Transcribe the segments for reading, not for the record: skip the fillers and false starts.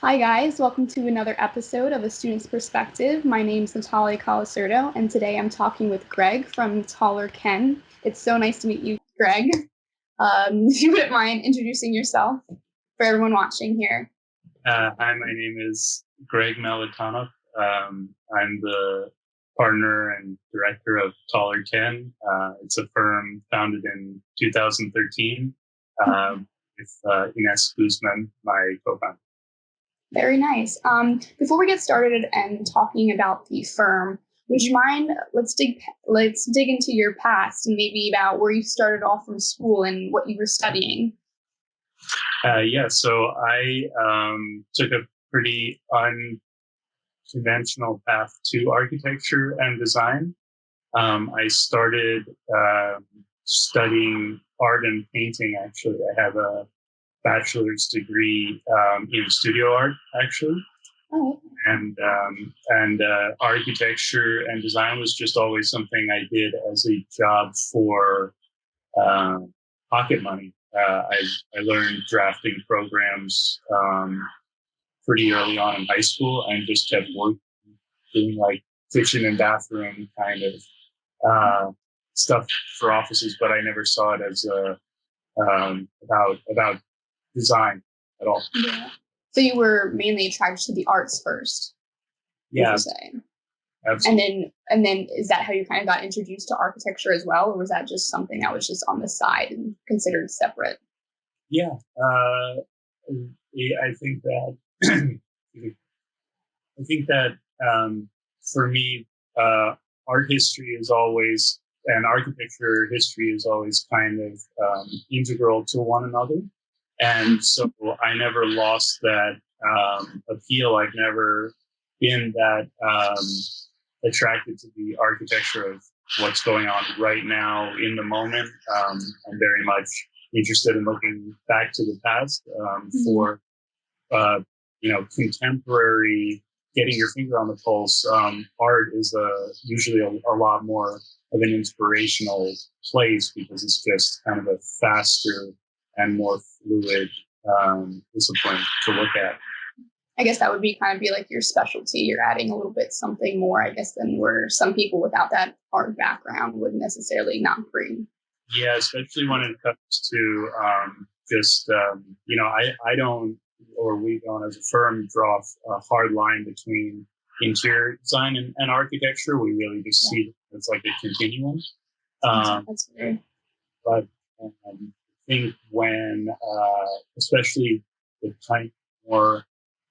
Hi guys, welcome to another episode of A Student's Perspective. My name's Natalia Colasurdo, and today I'm talking with Greg from Taller Ken. It's so nice to meet you, Greg. If you wouldn't mind introducing yourself for everyone watching here. Hi, my name is Greg Melitonov. I'm the partner and director of Taller Ken. It's a firm founded in 2013 with Ines Guzman, my co-founder. Very nice. Before we get started and talking about the firm, would you mind, let's dig into your past and maybe about where you started off from school and what you were studying. So I took a pretty unconventional path to architecture and design. I started studying art and painting, actually. I have a bachelor's degree in studio art, actually. Oh. And architecture and design was just always something I did as a job for pocket money. I learned drafting programs pretty early on in high school and just kept working, doing like kitchen and bathroom kind of stuff for offices, but I never saw it as about design at all. Yeah. So you were mainly attracted to the arts first. Yeah. Absolutely. And then is that how you kind of got introduced to architecture as well, or was that just something that was just on the side and considered separate? Yeah, I think that for me, art history is always and architecture history is always kind of integral to one another, and so I never lost that appeal. I've never been that attracted to the architecture of what's going on right now in the moment. I'm very much interested in looking back to the past for contemporary, getting your finger on the pulse. Art is usually a lot more of an inspirational place because it's just kind of a faster and more fluid discipline to look at. I guess that would be like your specialty. You're adding a little bit something more, I guess, than where some people without that art background would necessarily not bring. Yeah, especially when it comes to I don't, or we don't as a firm, draw a hard line between interior design and architecture. We really just see it as like a continuum. That's weird. But I think when, especially the kind of more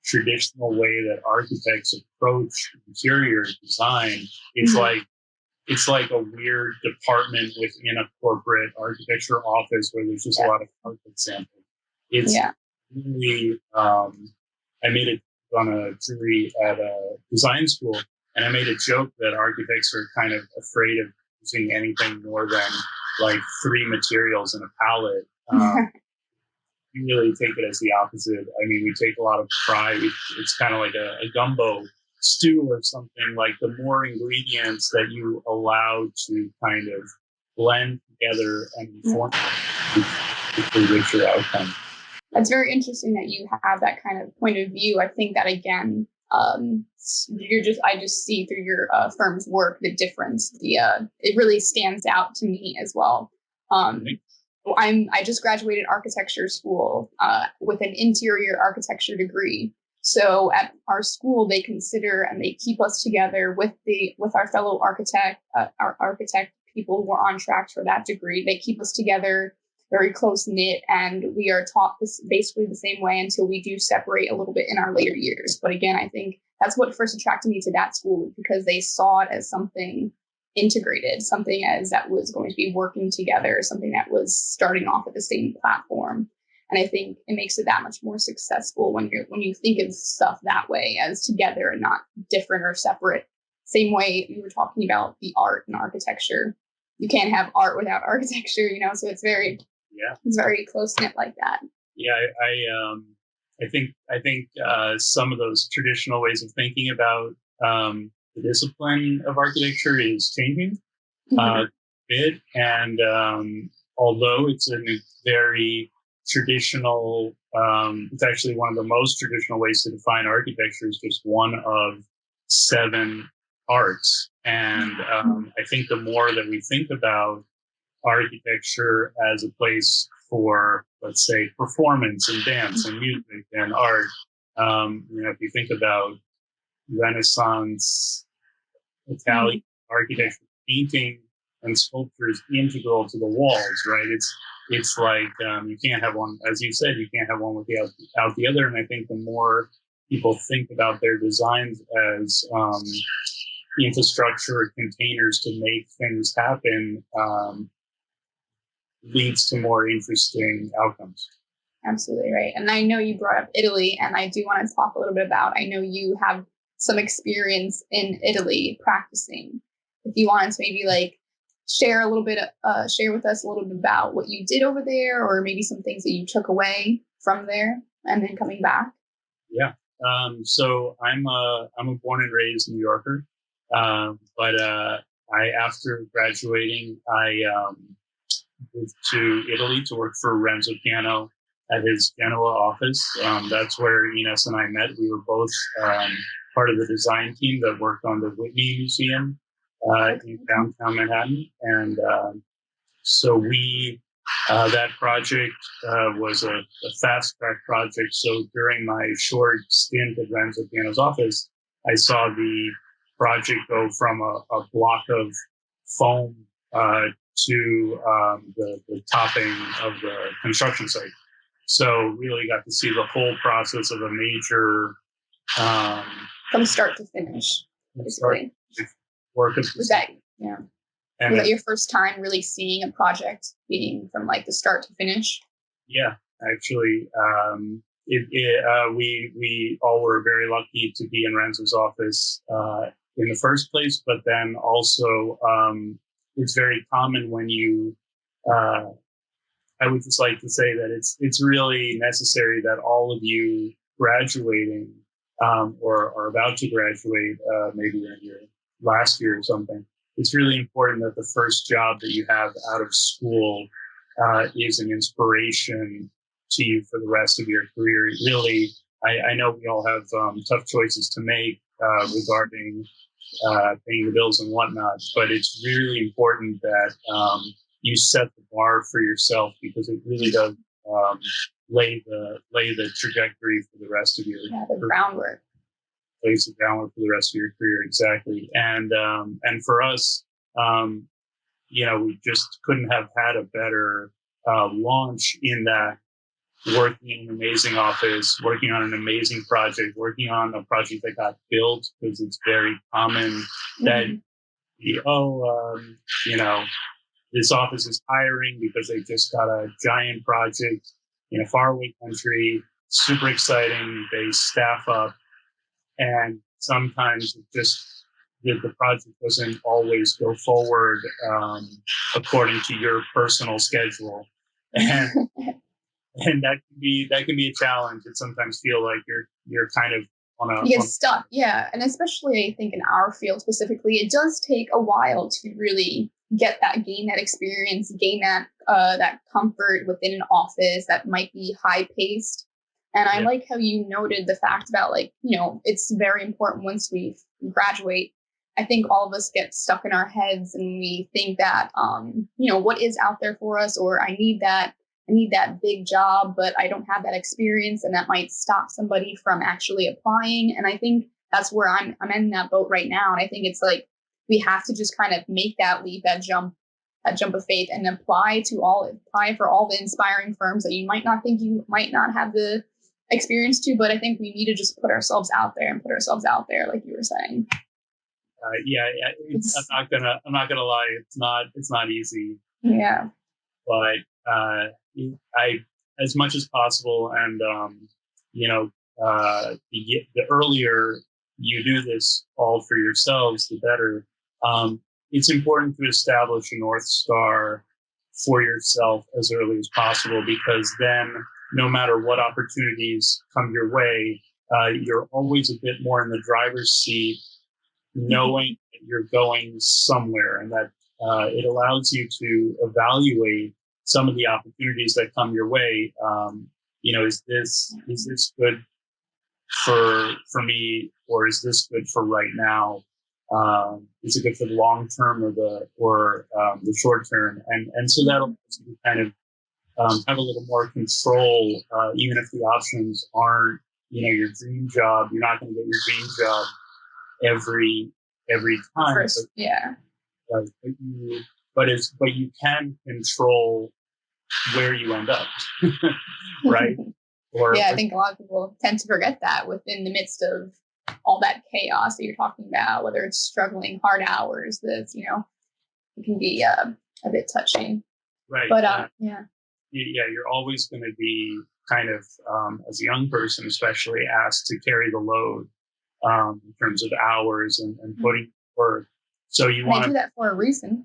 traditional way that architects approach interior design, it's like a weird department within a corporate architecture office where there's just a lot of carpet sampling. It's really, I made it on a jury at a design school, and I made a joke that architects are kind of afraid of using anything more than like 3 materials in a palette. We really take it as the opposite. I mean, we take a lot of pride. It's kind of like a gumbo stew or something. Like the more ingredients that you allow to kind of blend together and form a richer outcome. That's very interesting that you have that kind of point of view. I think that again, I just see through your firm's work the difference. It really stands out to me as well. I just graduated architecture school with an interior architecture degree. So at our school, they consider and they keep us together with our fellow our architect people who are on track for that degree. They keep us together, very close knit, and we are taught this basically the same way until we do separate a little bit in our later years. But again, I think that's what first attracted me to that school, because they saw it as something integrated, something as that was going to be working together, something that was starting off at the same platform. And I think it makes it that much more successful when you think of stuff that way, as together and not different or separate. Same way you were talking about the art and architecture. You can't have art without architecture, so it's very close knit like that. Yeah, I think some of those traditional ways of thinking about the discipline of architecture is changing a bit, and although it's a very traditional, it's actually one of the most traditional ways to define architecture is just one of 7 arts. And I think the more that we think about architecture as a place for, let's say, performance and dance and music and art, if you think about Renaissance Italian architecture, painting and sculpture is integral to the walls, right? It's like you can't have one, as you said, you can't have one without the other. And I think the more people think about their designs as infrastructure or containers to make things happen, leads to more interesting outcomes. Absolutely right. And I know you brought up Italy, and I do want to talk a little bit about, I know you have some experience in Italy practicing. If you wanted to maybe like share with us a little bit about what you did over there, or maybe some things that you took away from there and then coming back. Yeah. So I'm a born and raised New Yorker. But after graduating, I moved to Italy to work for Renzo Piano at his Genoa office. That's where Ines and I met. We were both part of the design team that worked on the Whitney Museum in downtown Manhattan. And so that project was a fast track project. So during my short stint at Renzo Piano's office, I saw the project go from a block of foam to the topping of the construction site. So really got to see the whole process of a major from start to finish. Work of was that your first time really seeing a project being from like the start to finish? Yeah, actually, we all were very lucky to be in Renzo's office in the first place, but then also it's very common when you. I would just like to say that it's really necessary that all of you graduating or are about to graduate, maybe in your last year or something. It's really important that the first job that you have out of school is an inspiration to you for the rest of your career. Really, I know we all have tough choices to make regarding paying the bills and whatnot, but it's really important that you set the bar for yourself, because it really does lay the trajectory for the rest of your groundwork. Lays the groundwork for the rest of your career, exactly. And for us, we just couldn't have had a better launch in that. Working in an amazing office, working on an amazing project, working on a project that got built, because it's very common that, this office is hiring because they just got a giant project in a faraway country, super exciting, they staff up, and sometimes the project doesn't always go forward according to your personal schedule. And that can be a challenge. It sometimes feel like you're kind of you get stuck. Yeah. And especially I think in our field specifically, it does take a while to really gain that experience, gain that comfort within an office that might be high paced. And I like how you noted the fact about it's very important once we graduate. I think all of us get stuck in our heads and we think that, what is out there for us, or I need that big job, but I don't have that experience, and that might stop somebody from actually applying. And I think that's where I'm in that boat right now. And I think it's like, we have to just kind of make that leap, that jump of faith, and apply for all the inspiring firms that you might not think you might not have the experience to. But I think we need to just put ourselves out there, like you were saying. I'm not gonna lie. It's not easy. Yeah. But I, as much as possible, and the earlier you do this all for yourselves, the better. It's important to establish a North Star for yourself as early as possible, because then no matter what opportunities come your way, you're always a bit more in the driver's seat, knowing that you're going somewhere, and that it allows you to evaluate some of the opportunities that come your way. Is this good for me, or is this good for right now? Is it good for the long term or the short term? And so that'll kind of have a little more control, even if the options aren't, your dream job. You're not going to get your dream job every time. First, yeah. But you can control where you end up, right? I think a lot of people tend to forget that within the midst of all that chaos that you're talking about, whether it's struggling hard hours, that's, it can be a bit touching. Right. But you're always going to be kind of, as a young person, especially, asked to carry the load in terms of hours and putting work. So you want to do that for a reason,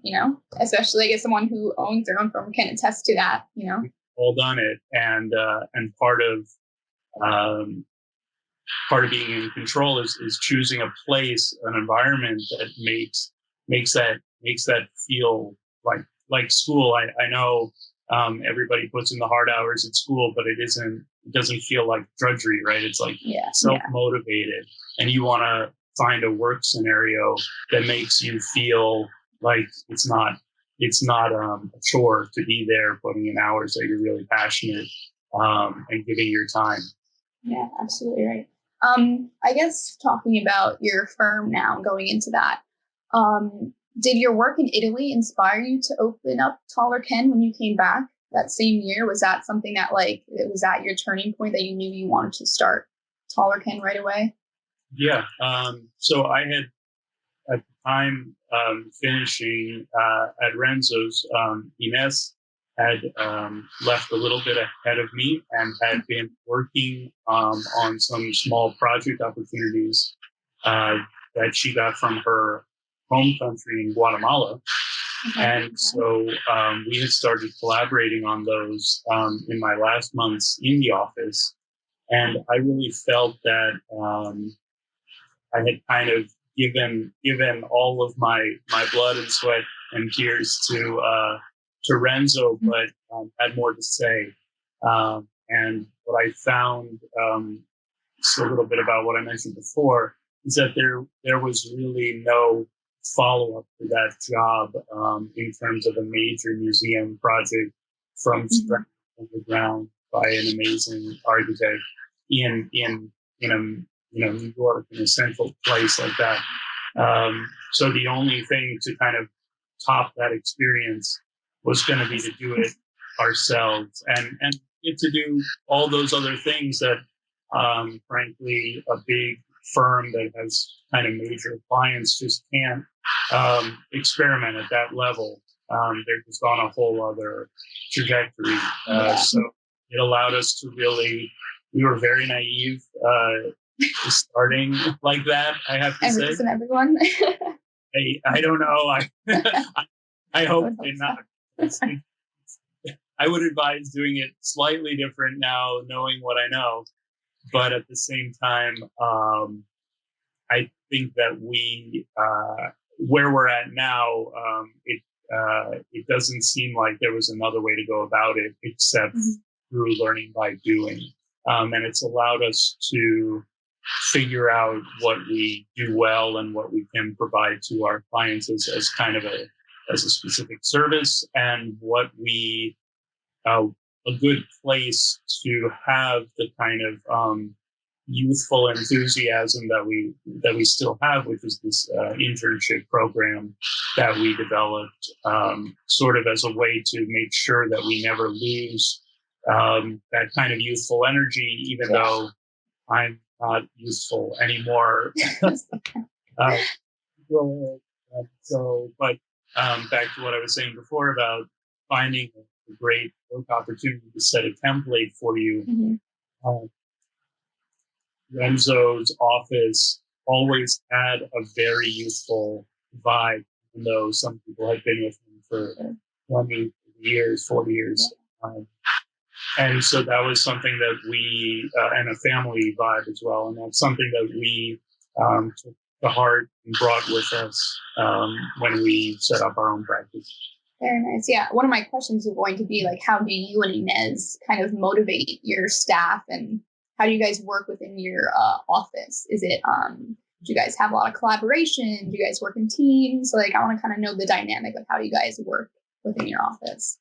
especially as someone who owns their own firm can attest to that, We've all done it, and part of being in control is choosing a place, an environment that makes that feel like school. I know everybody puts in the hard hours at school, but it doesn't feel like drudgery, right? It's like self-motivated, and you want to find a work scenario that makes you feel like it's not a chore to be there, putting in hours that you're really passionate and giving your time. Yeah, absolutely right. I guess talking about your firm now, going into that, did your work in Italy inspire you to open up Taller Ken when you came back that same year? Was that something that it was at your turning point that you knew you wanted to start Taller Ken right away? Yeah. So I had at the time finishing at Renzo's, Ines had left a little bit ahead of me and had been working on some small project opportunities that she got from her home country in Guatemala. And so we had started collaborating on those in my last months in the office. And I really felt that I had kind of given all of my blood and sweat and tears to Renzo, but had more to say. And what I found, just a little bit about what I mentioned before, is that there was really no follow-up to that job in terms of a major museum project from scratch on the ground by an amazing architect in New York, in a central place like that. So the only thing to kind of top that experience was going to be to do it ourselves and get to do all those other things that, frankly, a big firm that has kind of major clients just can't experiment at that level. They're just on a whole other trajectory. So it allowed us to we were very naive starting like that, I have to say. And everyone. I don't know. I hope not. I would advise doing it slightly different now, knowing what I know. But at the same time, I think that where we're at now, it doesn't seem like there was another way to go about it except through learning by doing. And it's allowed us to figure out what we do well and what we can provide to our clients as kind of as a specific service, and what a good place to have the kind of youthful enthusiasm that we still have, which is this internship program that we developed, sort of as a way to make sure that we never lose that kind of youthful energy, even though I'm not useful anymore. But back to what I was saying before about finding a great work opportunity to set a template for you. Renzo's office always had a very youthful vibe, even though some people had been with him for 20 years, 40 years. And so that was something that we, and a family vibe as well. And that's something that we took to heart and brought with us when we set up our own practice. Very nice. Yeah. One of my questions is going to be like, how do you and Inez kind of motivate your staff, and how do you guys work within your office? Is it, do you guys have a lot of collaboration? Do you guys work in teams? Like, I want to kind of know the dynamic of how you guys work within your office.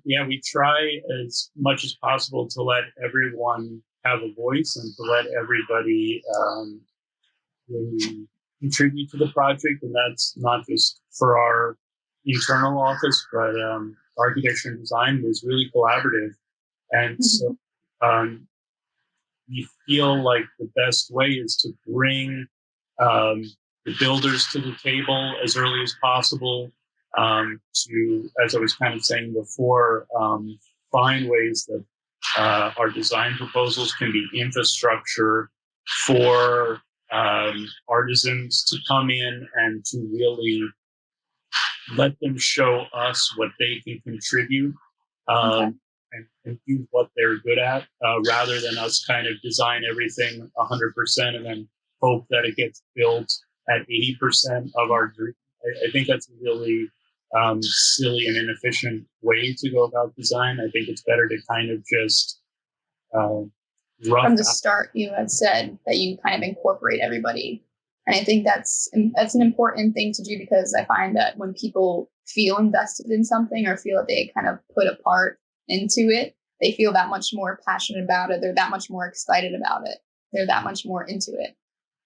Yeah, we try as much as possible to let everyone have a voice and to let everybody really contribute to the project. And that's not just for our internal office, but architecture and design was really collaborative. And so we feel like the best way is to bring the builders to the table as early as possible, to, as I was kind of saying before, find ways that our design proposals can be infrastructure for artisans to come in and to really let them show us what they can contribute, and do what they're good at, rather than us kind of design everything 100% and then hope that it gets built at 80% of our dream. I think that's a really silly and inefficient way to go about design. I think it's better to kind of just from the start. You had said that you kind of incorporate everybody, and I think that's an important thing to do, because I find that when people feel invested in something or feel that they kind of put a part into it, they feel that much more passionate about it. They're that much more excited about it. They're that much more into it.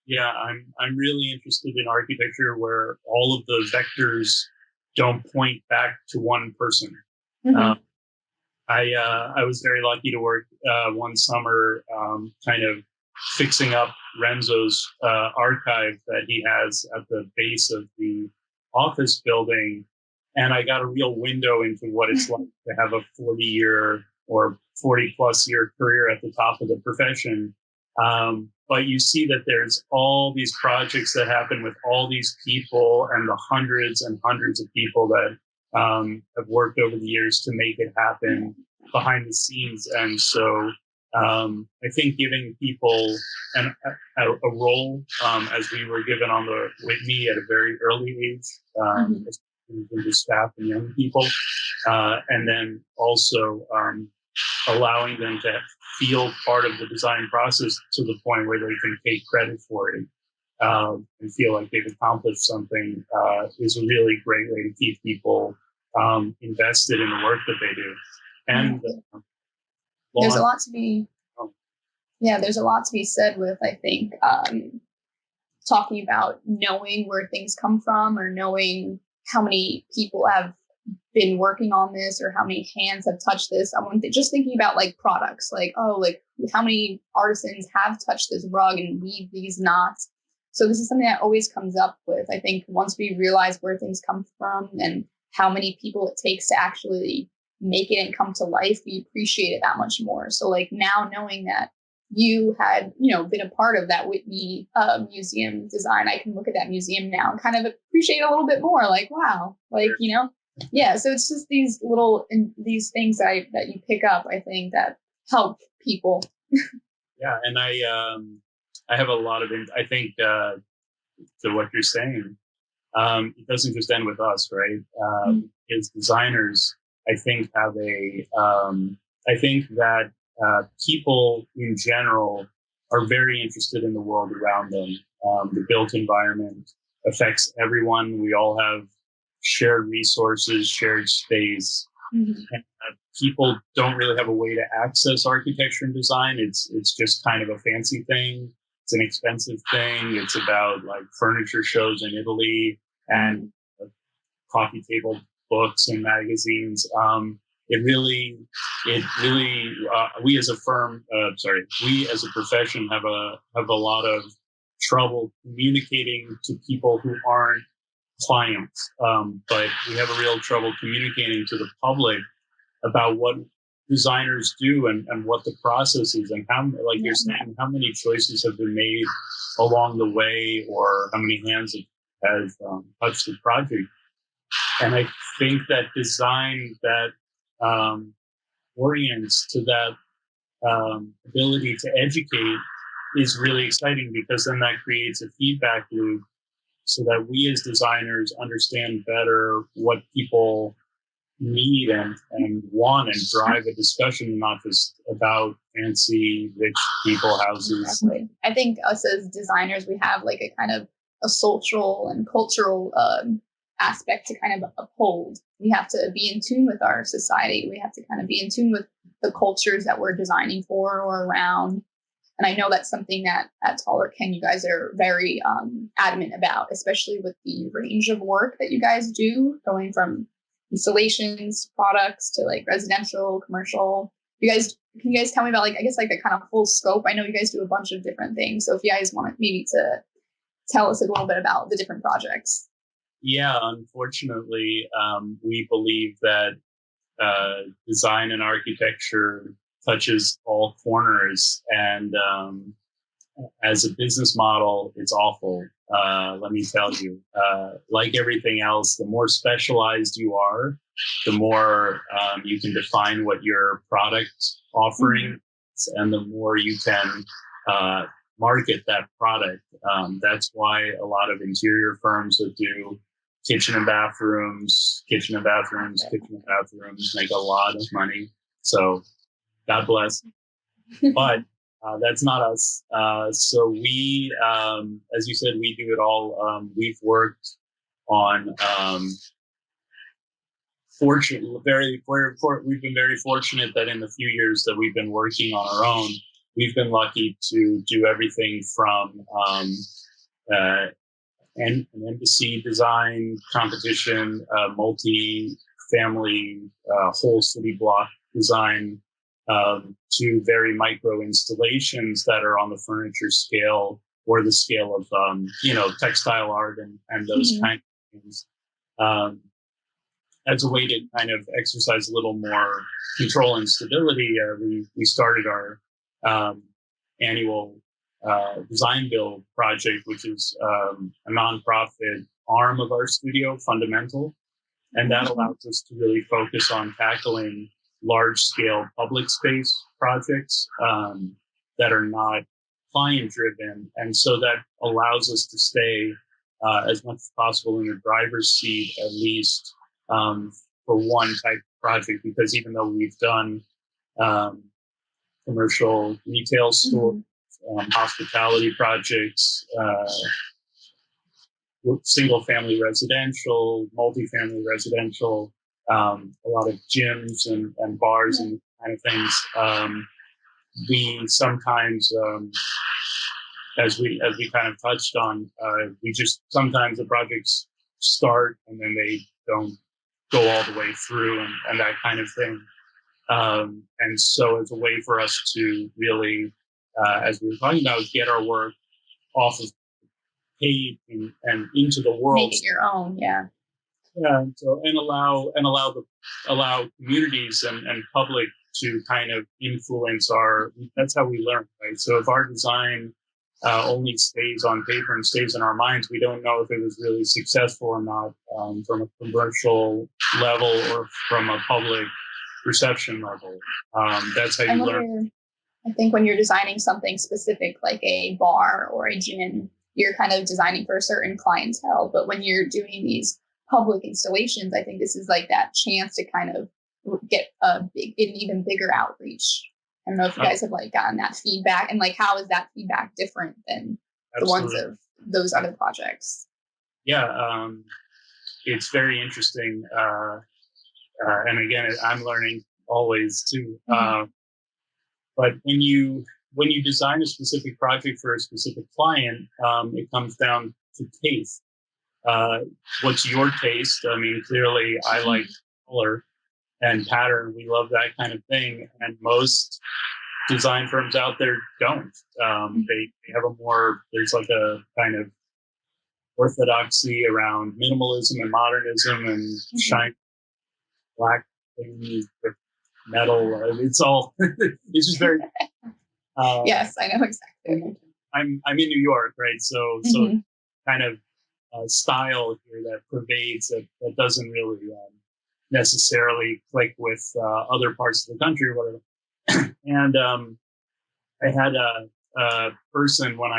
Yeah, I'm really interested in architecture where all of the vectors don't point back to one person. I was very lucky to work one summer kind of fixing up Renzo's archive that he has at the base of the office building. And I got a real window into what it's like to have a 40-year or 40-plus year career at the top of the profession. But you see that there's all these projects that happen with all these people and the hundreds and hundreds of people that have worked over the years to make it happen behind the scenes. And so I think giving people a role, as we were given on the Whitney at a very early age, the staff and young people, and then also allowing them to feel part of the design process to the point where they can take credit for it and feel like they've accomplished something is a really great way to keep people invested in the work that they do. And there's a lot to be, there's a lot to be said with, I think, talking about knowing where things come from, or knowing how many people have been working on this, or how many hands have touched this. I'm just thinking about like products, like, like how many artisans have touched this rug and weave these knots. So this is something that always comes up with, I think, once we realize where things come from and how many people it takes to actually make it and come to life, we appreciate it that much more. So like now, knowing that you had, been a part of that Whitney museum design, I can look at that museum now and kind of appreciate it a little bit more. Like, wow, like, yeah. So it's just these little, these things that you pick up, I think, that help people. Yeah. And I have a lot of, I think, to what you're saying, it doesn't just end with us, right? As designers, I think I think that people in general are very interested in the world around them. The built environment affects everyone. We all have shared resources, shared space. And people don't really have a way to access architecture and design. It's just kind of a fancy thing. It's an expensive thing. It's about like furniture shows in Italy and coffee table books and magazines. We as a firm, we as a profession have a lot of trouble communicating to people who aren't clients, but we have a real trouble communicating to the public about what designers do and what the process is, and how, like you're saying, how many choices have been made along the way, or how many hands have touched the project. And I think that design that orients to that ability to educate is really exciting, because then that creates a feedback loop so that we as designers understand better what people need and want, and drive a discussion, not just about fancy rich people houses. Exactly. I think us as designers, we have like a kind of a social and cultural aspect to kind of uphold. We have to be in tune with our society. We have to kind of be in tune with the cultures that we're designing for or around. And I know that's something that at Taller Ken, you guys are very adamant about, especially with the range of work that you guys do, going from installations, products to like residential, commercial. Can you guys tell me about like, I guess like the kind of full scope? I know you guys do a bunch of different things. So if you guys want maybe to tell us a little bit about the different projects. Yeah, unfortunately, we believe that design and architecture touches all corners, and as a business model, it's awful. Let me tell you, like everything else, the more specialized you are, the more you can define what your product offering is, and the more you can market that product. That's why a lot of interior firms that do kitchen and bathrooms make a lot of money. So God bless. But that's not us. So we, as you said, we do it all. We've worked on, we've been very fortunate that in the few years that we've been working on our own, we've been lucky to do everything from an embassy design competition, multi-family, whole city block design, to very micro installations that are on the furniture scale or the scale of, textile art and those kind of things. As a way to kind of exercise a little more control and stability, we started our annual design build project, which is a nonprofit arm of our studio, Fundamental. And that allows us to really focus on tackling large-scale public space projects that are not client-driven. And so that allows us to stay as much as possible in the driver's seat, at least for one type of project, because even though we've done commercial retail stores, hospitality projects, single-family residential, multi-family residential, a lot of gyms and bars and kind of things. We sometimes, as we kind of touched on, sometimes the projects start and then they don't go all the way through and that kind of thing. And so as a way for us to really, as we were talking about, get our work off of page and into the world. Make it your own, yeah. Yeah, so allow communities and public to kind of influence that's how we learn, right? So if our design only stays on paper and stays in our minds, we don't know if it was really successful or not, from a commercial level or from a public reception level. That's how you learn. I think when you're designing something specific, like a bar or a gym, you're kind of designing for a certain clientele. But when you're doing these public installations, I think this is like that chance to kind of get an even bigger outreach. I don't know if you guys have like gotten that feedback, and like how is that feedback different than the ones of those other projects? Yeah, it's very interesting. And again, I'm learning always too. But when you design a specific project for a specific client, it comes down to taste. What's your taste? I mean, clearly I like color and pattern. We love that kind of thing. And most design firms out there don't. They have there's like a kind of orthodoxy around minimalism and modernism and shiny black things with metal. It's all, it's just very. Yes, I know exactly. I'm in New York, right? So kind of style here that pervades that doesn't really necessarily click with other parts of the country or whatever. And I had a person when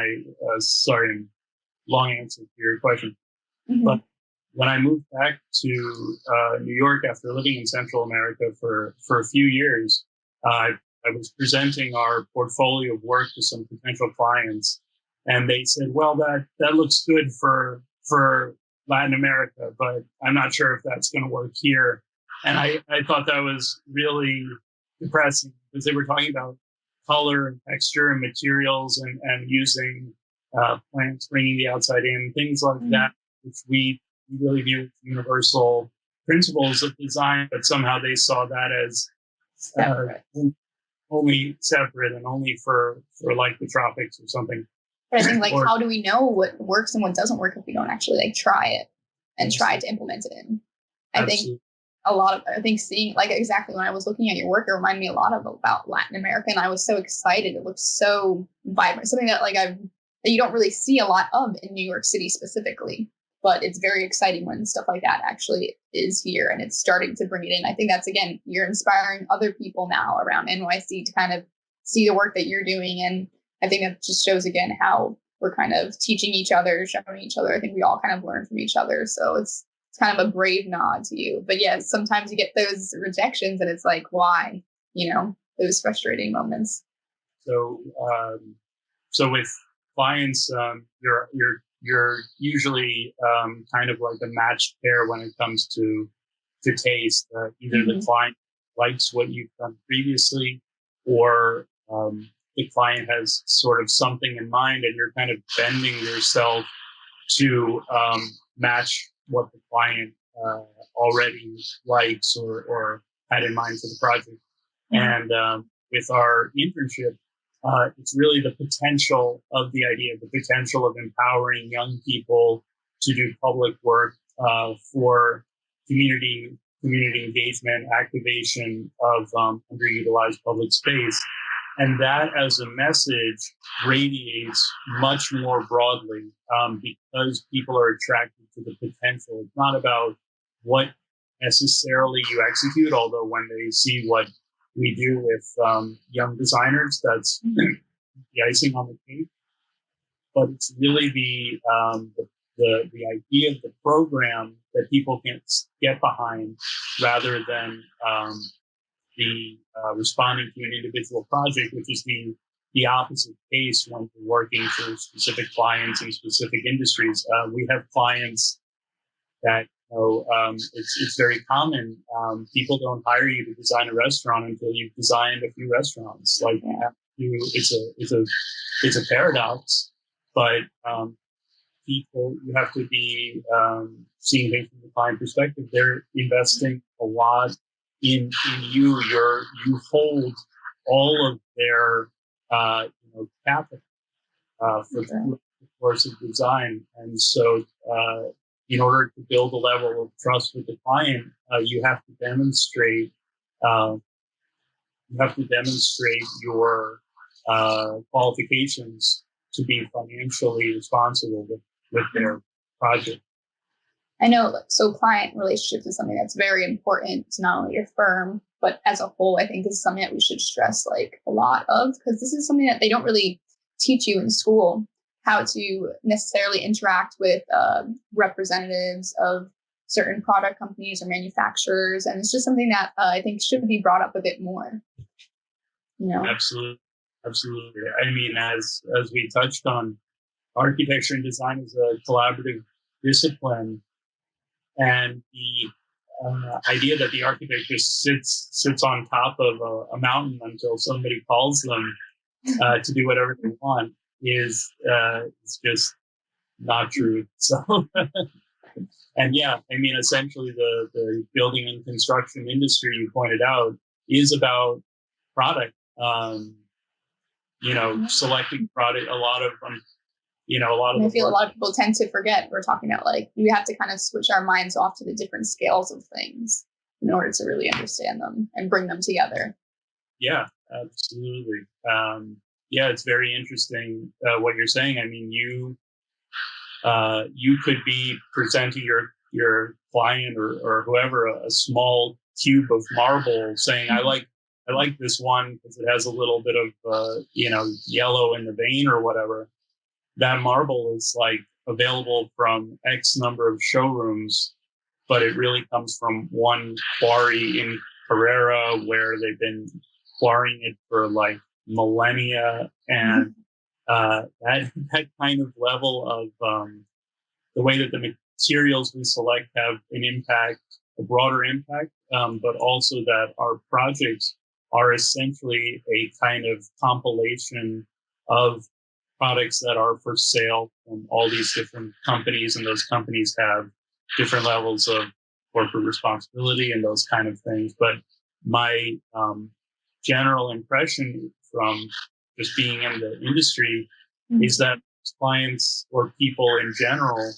long answer to your question. Mm-hmm. But when I moved back to New York after living in Central America for a few years, I was presenting our portfolio of work to some potential clients, and they said, "Well, that looks good for Latin America, but I'm not sure if that's going to work here." And I thought that was really depressing because they were talking about color and texture and materials and using plants, bringing the outside in, things like that, which we really view as universal principles of design, but somehow they saw that as only separate and only for like the tropics or something. But I think, like, how do we know what works and what doesn't work if we don't actually like try it and try to implement it in? I think seeing, like, exactly when I was looking at your work, it reminded me a lot about Latin America, and I was so excited. It looks so vibrant, something that that you don't really see a lot of in New York City specifically. But it's very exciting when stuff like that actually is here and it's starting to bring it in. I think that's, again, you're inspiring other people now around NYC to kind of see the work that you're doing. And I think that just shows, again, how we're kind of teaching each other, showing each other. I think we all kind of learn from each other. So it's kind of a brave nod to you. But yeah, sometimes you get those rejections and it's like, why? Those frustrating moments. So with clients, you're usually kind of like a matched pair when it comes to taste. Either the client likes what you've done previously, or the client has sort of something in mind, and you're kind of bending yourself to match what the client already likes or had in mind for the project. And with our internship, it's really the potential of the idea, the potential of empowering young people to do public work for community engagement, activation of underutilized public space. And that as a message radiates much more broadly because people are attracted to the potential. It's not about what necessarily you execute, although when they see what we do with young designers, that's the icing on the cake. But it's really the idea of the program that people can get behind, rather than the responding to an individual project, which is the opposite case when we're working for specific clients in specific industries. We have clients that it's very common. People don't hire you to design a restaurant until you've designed a few restaurants. Like, it's a paradox, but people, you have to be seeing things from the client perspective. They're investing a lot in you. You hold all of their capital for the course of design, and so in order to build a level of trust with the client, you have to demonstrate your qualifications to be financially responsible with their project. I know, so client relationships is something that's very important to not only your firm, but as a whole. I think this is something that we should stress a lot of, because this is something that they don't really teach you in school, how to necessarily interact with representatives of certain product companies or manufacturers. And it's just something that I think should be brought up a bit more. Absolutely. I mean, as we touched on, architecture and design is a collaborative discipline. And the idea that the architect just sits on top of a mountain until somebody calls them to do whatever they want is just not true. So, and yeah, I mean, essentially the building and construction industry, you pointed out, is about product. Selecting product. I feel a lot of people tend to forget. We're talking about we have to kind of switch our minds off to the different scales of things in order to really understand them and bring them together. Yeah, absolutely. It's very interesting what you're saying. I mean, you could be presenting your client or whoever a small cube of marble, saying, I like this one because it has a little bit of yellow in the vein or whatever. That marble is available from X number of showrooms, but it really comes from one quarry in Carrera where they've been quarrying it for like millennia. And that kind of level of the way that the materials we select have an impact, a broader impact, but also that our projects are essentially a kind of compilation of products that are for sale from all these different companies, and those companies have different levels of corporate responsibility and those kind of things. But my general impression from just being in the industry is that clients or people in general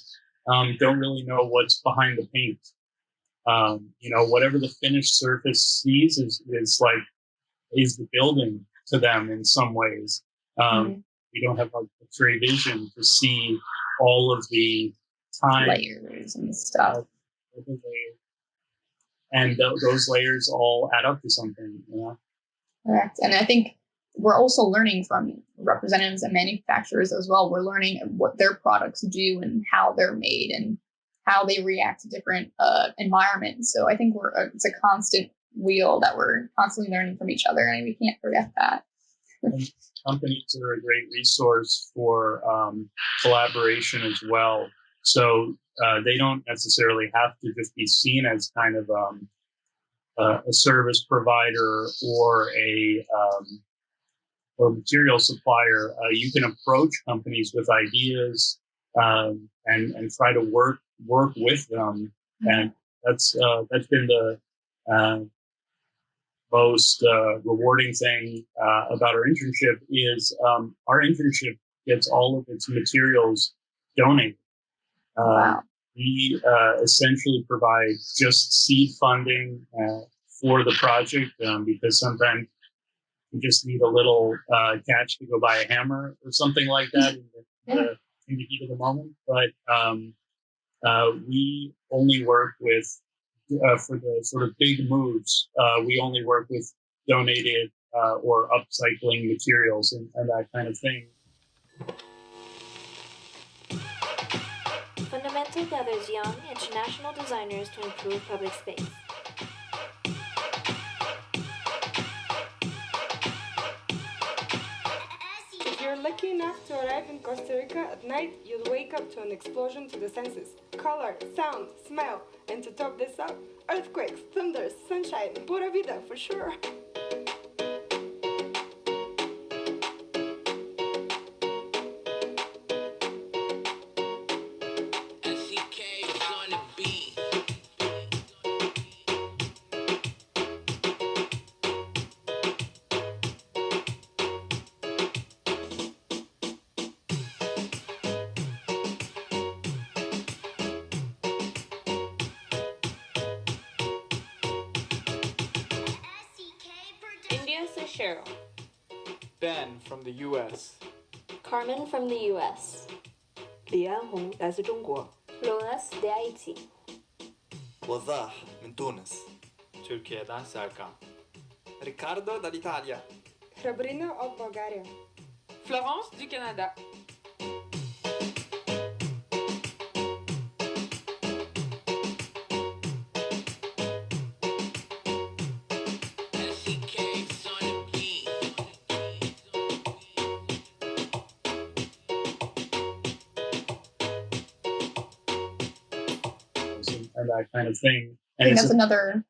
don't really know what's behind the paint. Whatever the finished surface sees is the building to them in some ways. We don't have like X-ray vision to see all of the time layers and stuff. And those layers all add up to something, Correct. And I think we're also learning from representatives and manufacturers as well. We're learning what their products do and how they're made and how they react to different environments. So I think it's a constant wheel that we're constantly learning from each other, and we can't forget that. And companies are a great resource for collaboration as well. So they don't necessarily have to just be seen as kind of a service provider or a material supplier. You can approach companies with ideas and try to work with them, and that's been the most rewarding thing about our internship is our internship gets all of its materials donated. Wow. We essentially provide just seed funding for the project because sometimes you just need a little cash to go buy a hammer or something like that in the heat of the moment. But we only work with, for the sort of big moves, we only work with donated or upcycling materials and that kind of thing. Fundamental gathers young international designers to improve public space. If you're lucky enough to arrive in Costa Rica at night, you'll wake up to an explosion to the senses. Color, sound, smell, and to top this up, earthquakes, thunders, sunshine, pura vida for sure. Cheryl. Ben from the U.S. Carmen from the U.S. 李安红来自中国 Lonas de Haiti. وضاح من تونس. Türkiye'den Serkan. Ricardo dall'Italia. Храбрина от България. Florence du Canada. And that kind of thing. I think that's another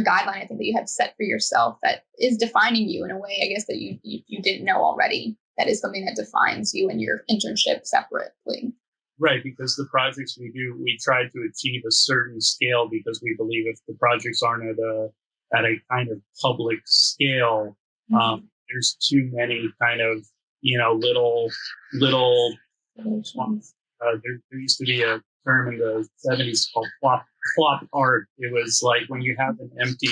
guideline I think that you have set for yourself that is defining you in a way, I guess, that you didn't know already. That is something that defines you and your internship separately. Right, because the projects we do, we try to achieve a certain scale because we believe if the projects aren't at a kind of public scale, there's too many kind of, little there used to be a term in the 70s called plop art. It was like when you have an empty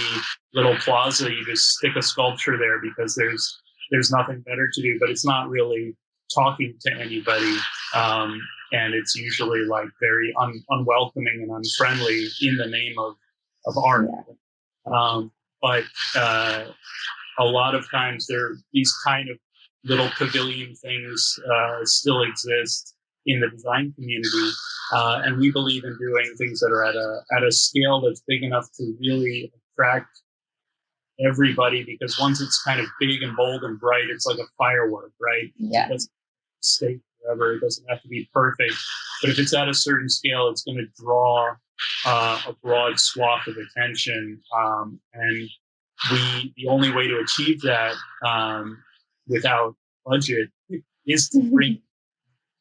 little plaza, you just stick a sculpture there because there's nothing better to do, but it's not really talking to anybody. And it's usually like very unwelcoming and unfriendly in the name of art. But a lot of times these kind of little pavilion things still exist in the design community. And we believe in doing things that are at a scale that's big enough to really attract everybody, because once it's kind of big and bold and bright, it's like a firework, right? Yeah. It doesn't stay forever. It doesn't have to be perfect. But if it's at a certain scale, it's going to draw a broad swath of attention. And the only way to achieve that without budget is to bring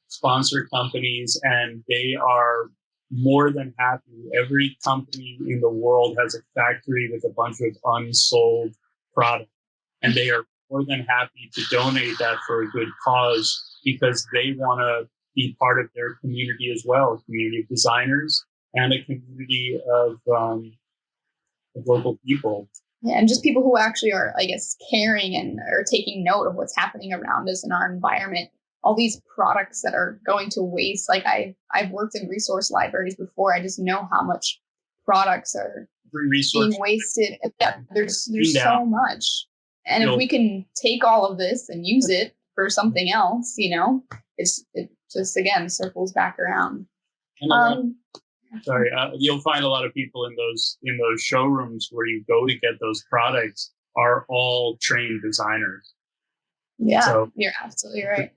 sponsor companies, and they are more than happy. Every company in the world has a factory with a bunch of unsold product, and they are more than happy to donate that for a good cause, because they want to be part of their community as well, a community of designers and a community of local people. Yeah, and just people who actually are, I guess, caring and are taking note of what's happening around us in our environment. All these products that are going to waste. Like I've worked in resource libraries before. I just know how much products are being wasted. Yeah, there's so much. And if we can take all of this and use it for something else, it just again circles back around. You'll find a lot of people in those showrooms where you go to get those products are all trained designers. Yeah, so you're absolutely right.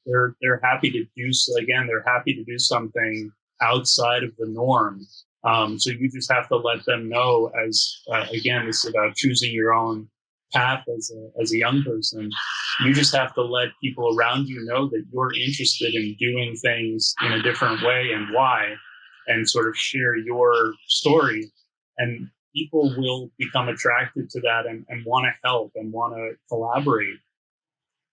They're happy to do so. Again, they're happy to do something outside of the norm. So you just have to let them know. As again, this is about choosing your own path as a young person. You just have to let people around you know that you're interested in doing things in a different way and why, and sort of share your story. And people will become attracted to that and want to help and want to collaborate.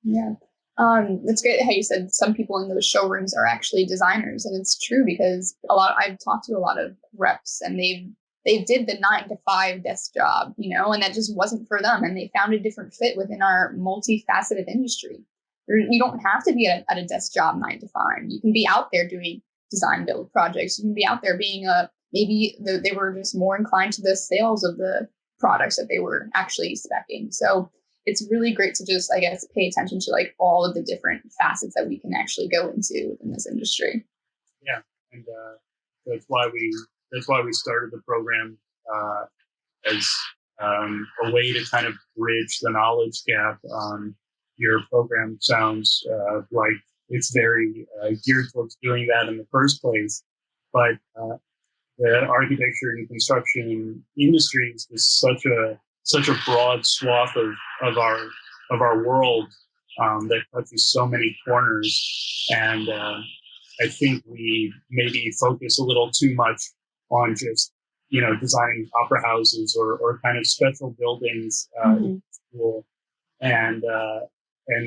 Yeah. It's great how you said some people in those showrooms are actually designers, and it's true, because I've talked to a lot of reps, and they did the 9-to-5 desk job, and that just wasn't for them, and they found a different fit within our multifaceted industry. You don't have to be at a desk job 9 to 5. You can be out there doing design build projects. You can be out there being maybe they were just more inclined to the sales of the products that they were actually speccing. So it's really great to just, I guess, pay attention to like all of the different facets that we can actually go into in this industry. Yeah, and that's why we started the program as a way to kind of bridge the knowledge gap. Your program sounds like it's very geared towards doing that in the first place, but the architecture and construction industries is such a broad swath of our world that touches so many corners, and I think we maybe focus a little too much on just designing opera houses or kind of special buildings in school, and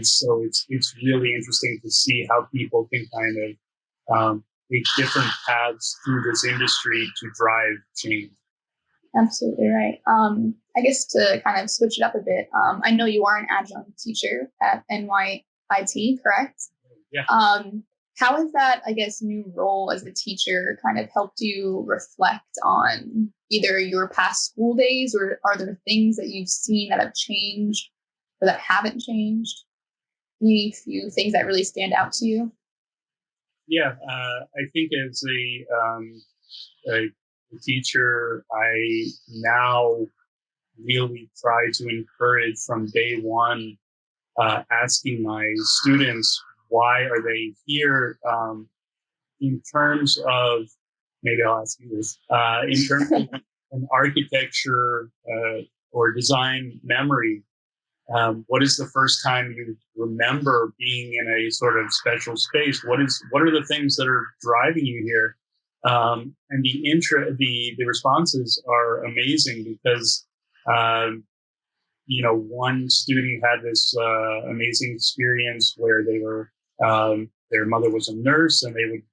so it's really interesting to see how people can kind of take different paths through this industry to drive change. Absolutely right. I guess to kind of switch it up a bit, I know you are an adjunct teacher at NYIT, correct? Yeah. How has that, I guess, new role as a teacher kind of helped you reflect on either your past school days, or are there things that you've seen that have changed or that haven't changed? Any few things that really stand out to you? Yeah, I think as a teacher, I now really try to encourage from day one, asking my students, why are they here? In terms of, maybe I'll ask you this, in terms of an architecture or design memory, what is the first time you remember being in a sort of special space? What are the things that are driving you here? And the responses are amazing, because one student had this amazing experience where they were their mother was a nurse, and they would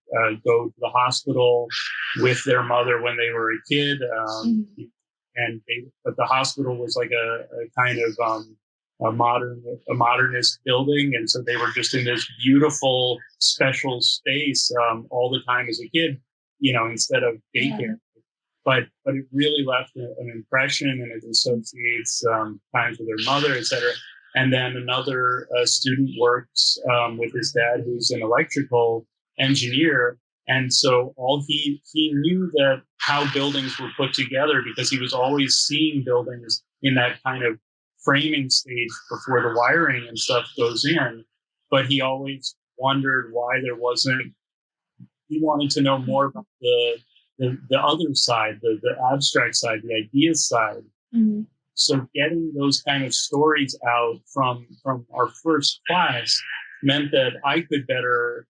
go to the hospital with their mother when they were a kid, but the hospital was like a kind of a modernist building, and so they were just in this beautiful special space all the time as a kid, instead of daycare. Yeah. But it really left an impression, and it associates times with their mother, etc. And then another student works with his dad, who's in electrical, engineer. And so he knew that how buildings were put together because he was always seeing buildings in that kind of framing stage before the wiring and stuff goes in. But he always wondered why there wasn't, he wanted to know more about the other side, the abstract side, the ideas side. Mm-hmm. So getting those kind of stories out from our first class meant that I could better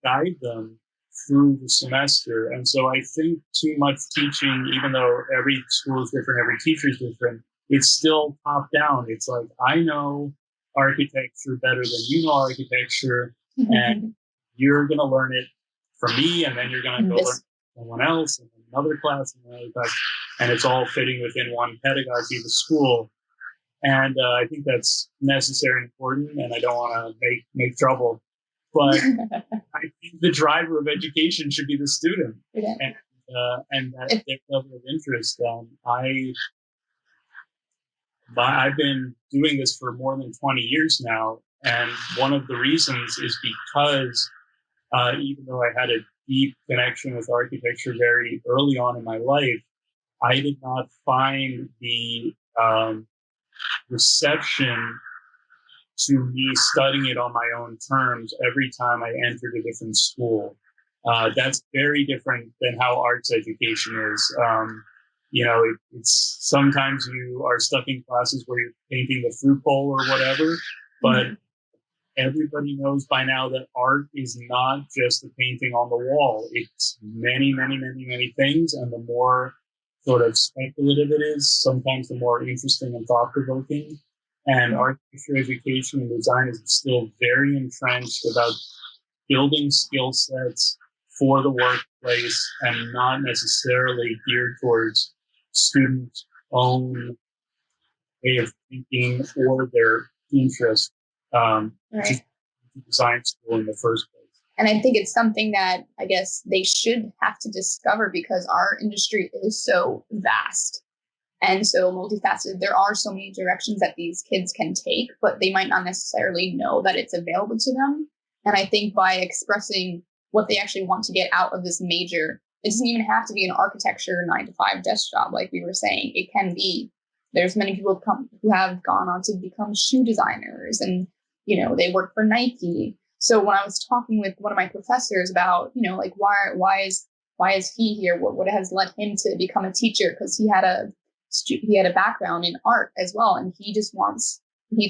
guide them through the semester. And so I think too much teaching, even though every school is different, every teacher is different, it's still top down. It's like, I know architecture better than you know architecture, mm-hmm. and you're going to learn it from me, and then you're going to go learn it from someone else, and another class, and another class, and it's all fitting within one pedagogy of the school. And I think that's necessary and important, and I don't want to make trouble. But I think the driver of education should be the student, yeah. And that their level of interest. I've been doing this for more than 20 years now, and one of the reasons is because even though I had a deep connection with architecture very early on in my life, I did not find the reception to me studying it on my own terms every time I entered a different school. That's very different than how arts education is. It's sometimes you are stuck in classes where you're painting the fruit bowl or whatever, but everybody knows by now that art is not just the painting on the wall. It's many, many, many, many things. And the more sort of speculative it is, sometimes the more interesting and thought-provoking. And architecture education and design is still very entrenched about building skill sets for the workplace and not necessarily geared towards students' own way of thinking or their interest to design school in the first place. And I think it's something that I guess they should have to discover because our industry is so vast and so multifaceted. There are so many directions that these kids can take, but they might not necessarily know that it's available to them. And I think by expressing what they actually want to get out of this major, it doesn't even have to be an architecture 9-to-5 desk job, like we were saying. It can be, there's many people who have gone on to become shoe designers and, they work for Nike. So when I was talking with one of my professors about, like, why is he here? What has led him to become a teacher? Because he had a background in art as well. And he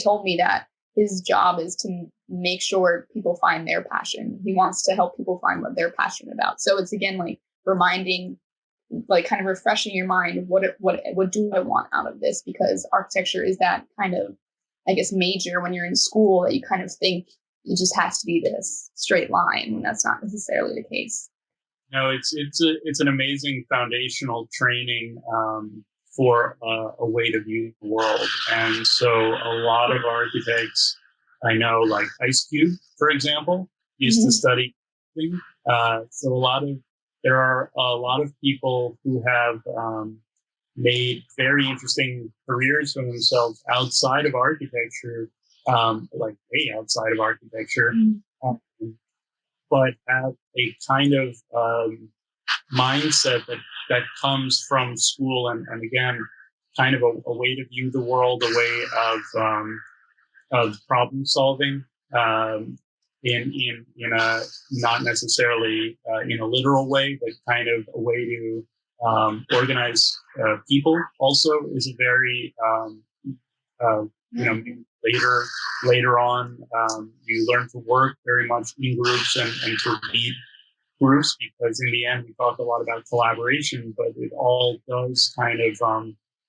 told me that his job is to make sure people find their passion. He wants to help people find what they're passionate about. So it's again, like reminding, like kind of refreshing your mind. What do I want out of this? Because architecture is that kind of, I guess, major when you're in school that you kind of think it just has to be this straight line, and that's not necessarily the case. No, it's an amazing foundational training for a way to view the world. And so a lot of architects I know, like Ice Cube, for example, used to study. So there are a lot of people who have made very interesting careers for themselves outside of architecture, outside of architecture, but have a kind of mindset that comes from school, and again, kind of a way to view the world, a way of problem solving, in a not necessarily in a literal way, but kind of a way to organize people. Also, is a very later on, you learn to work very much in groups and to lead groups, because in the end we talk a lot about collaboration, but it all does kind of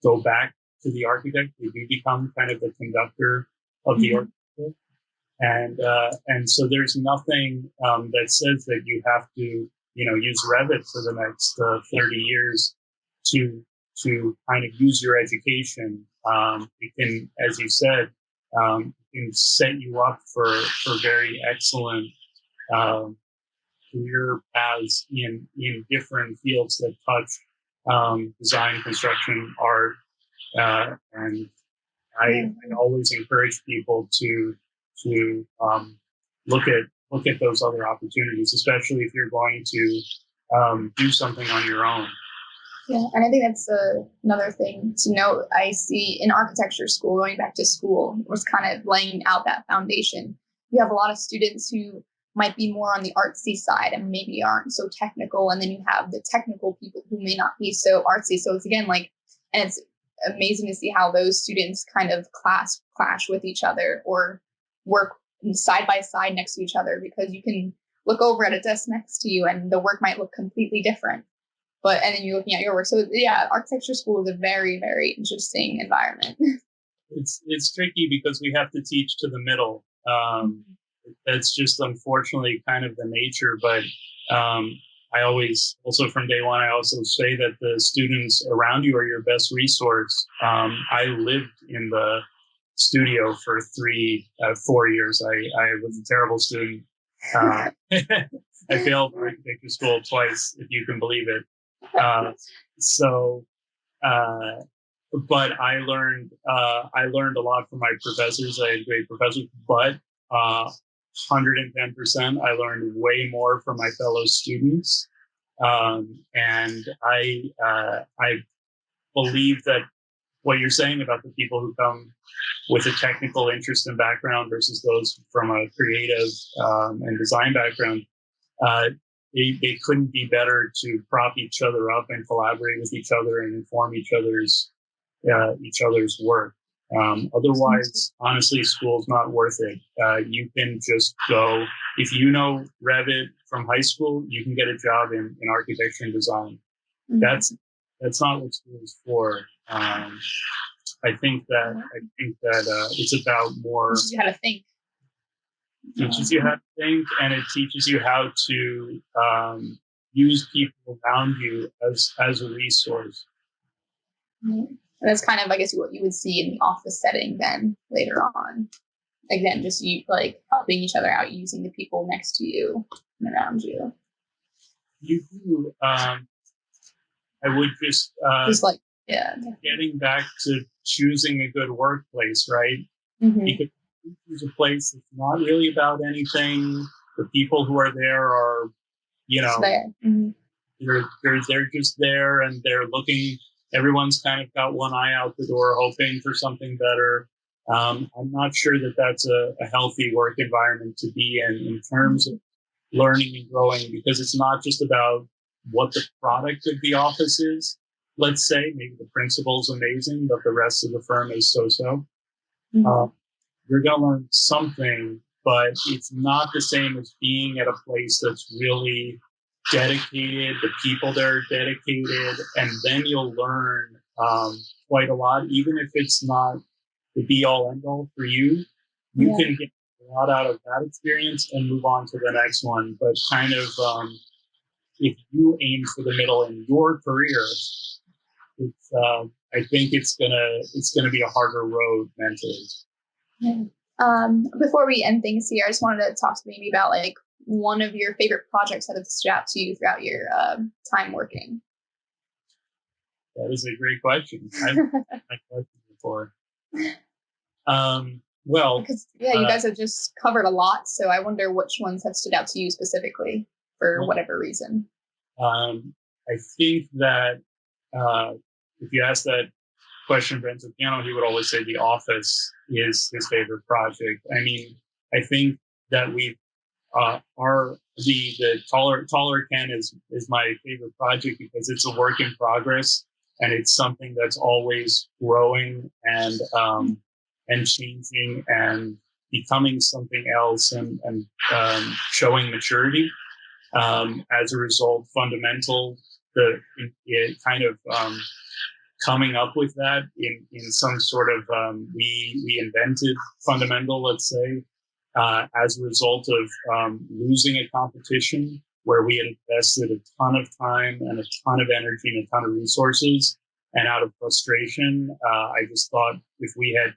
go back to the architect. They do become kind of the conductor of the orchestra, and so there's nothing that says that you have to use Revit for the next 30 years to kind of use your education. It can, as you said, can set you up for very excellent career paths in different fields that touch design, construction, art, and I always encourage people to look at look at those other opportunities, especially if you're going to do something on your own. Yeah, and I think that's another thing to note. I see in architecture school, going back to school, was kind of laying out that foundation. You have a lot of students who might be more on the artsy side and maybe aren't so technical, and then you have the technical people who may not be so artsy. So it's again like, and it's amazing to see how those students kind of clash with each other or work side by side next to each other, because you can look over at a desk next to you and the work might look completely different. But and then you're looking at your work. So yeah, architecture school is a very, very interesting environment. It's tricky because we have to teach to the middle. That's just unfortunately kind of the nature. But I always, also from day one, I also say that the students around you are your best resource. I lived in the studio for 4 years. I was a terrible student. I failed architecture school twice, if you can believe it. But I learned a lot from my professors. I had great professors, but 110%, I learned way more from my fellow students. And I believe that what you're saying about the people who come with a technical interest and background versus those from a creative and design background, they couldn't be better to prop each other up and collaborate with each other and inform each other's work. Otherwise, honestly, school's not worth it. You can just go, if you know Revit from high school, you can get a job in architecture and design. Mm-hmm. That's not what school is for. I think that it's about more. Teaches you how to think. Teaches you how to think, and it teaches you how to use people around you as a resource. Mm-hmm. And that's kind of, I guess, what you would see in the office setting then later on. Again, just you like helping each other out, using the people next to you and around you. You do. I would just like, yeah, getting back to choosing a good workplace, right? Mm-hmm. Because choose a place that's not really about anything. The people who are there are, Mm-hmm. they're just there and they're looking. Everyone's kind of got one eye out the door, hoping for something better. I'm not sure that that's a healthy work environment to be in terms of learning and growing, because it's not just about what the product of the office is. Let's say maybe the principal's amazing, but the rest of the firm is so-so. Mm-hmm. You're going to learn something, but it's not the same as being at a place that's really dedicated, the people there are dedicated, and then you'll learn quite a lot, even if it's not the be-all, end-all for you. You can get a lot out of that experience and move on to the next one. But kind of, if you aim for the middle in your career, it's I think it's gonna be a harder road mentally. Yeah. Before we end things here, I just wanted to talk to maybe about like one of your favorite projects that have stood out to you throughout your time working. That is a great question. I've had that question before. Well, because you guys have just covered a lot, so I wonder which ones have stood out to you specifically for whatever reason. I think that if you ask that question of Renzo Piano, he would always say The Office is his favorite project. I mean, I think that we the taller Ken is my favorite project because it's a work in progress and it's something that's always growing and changing and becoming something else and showing maturity. As a result, it kind of coming up with that in some sort of we invented fundamental, let's say, as a result of losing a competition where we had invested a ton of time and a ton of energy and a ton of resources, and out of frustration, I just thought if we had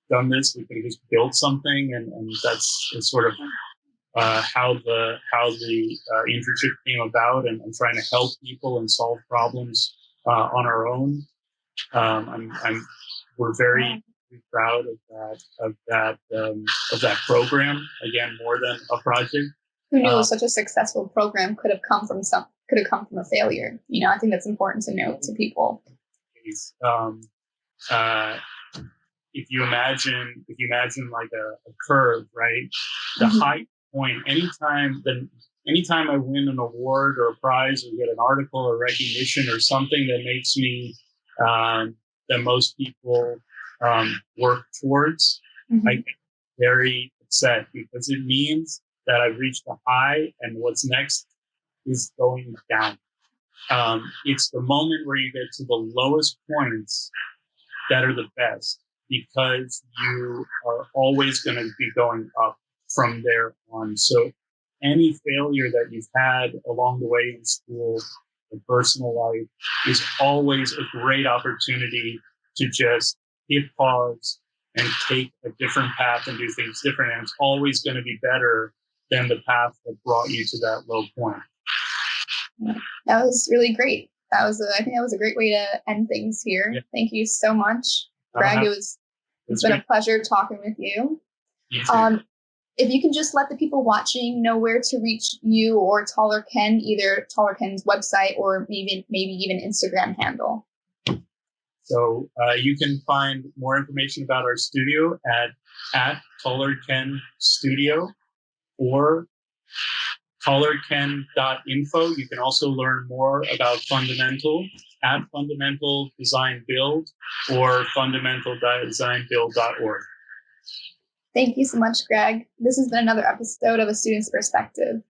done this, we could have just built something, and that's sort of how the internship came about, and trying to help people and solve problems on our own. We're very proud of that program. Again, more than a project, Who knew such a successful program could have come from a failure? You know, I think that's important to note to people. If you imagine like a curve, right? The high point, anytime I win an award or a prize or get an article or recognition or something that makes me that most people work towards, I get very upset because it means that I've reached the high and what's next is going down. It's the moment where you get to the lowest points that are the best, because you are always going to be going up from there on. So any failure that you've had along the way in school or personal life is always a great opportunity to just hit pause and take a different path and do things different. And it's always going to be better than the path that brought you to that low point. That was really great. I think that was a great way to end things here. Yeah. Thank you so much, Greg. It's been a pleasure talking with you. If you can just let the people watching know where to reach you or Taller Ken, either Taller Ken's website or maybe even Instagram handle. So you can find more information about our studio at Taller Ken Studio or tallerken.info. You can also learn more about Fundamental at Fundamental Design Build or fundamentaldesignbuild.org. Thank you so much, Greg. This has been another episode of A Student's Perspective.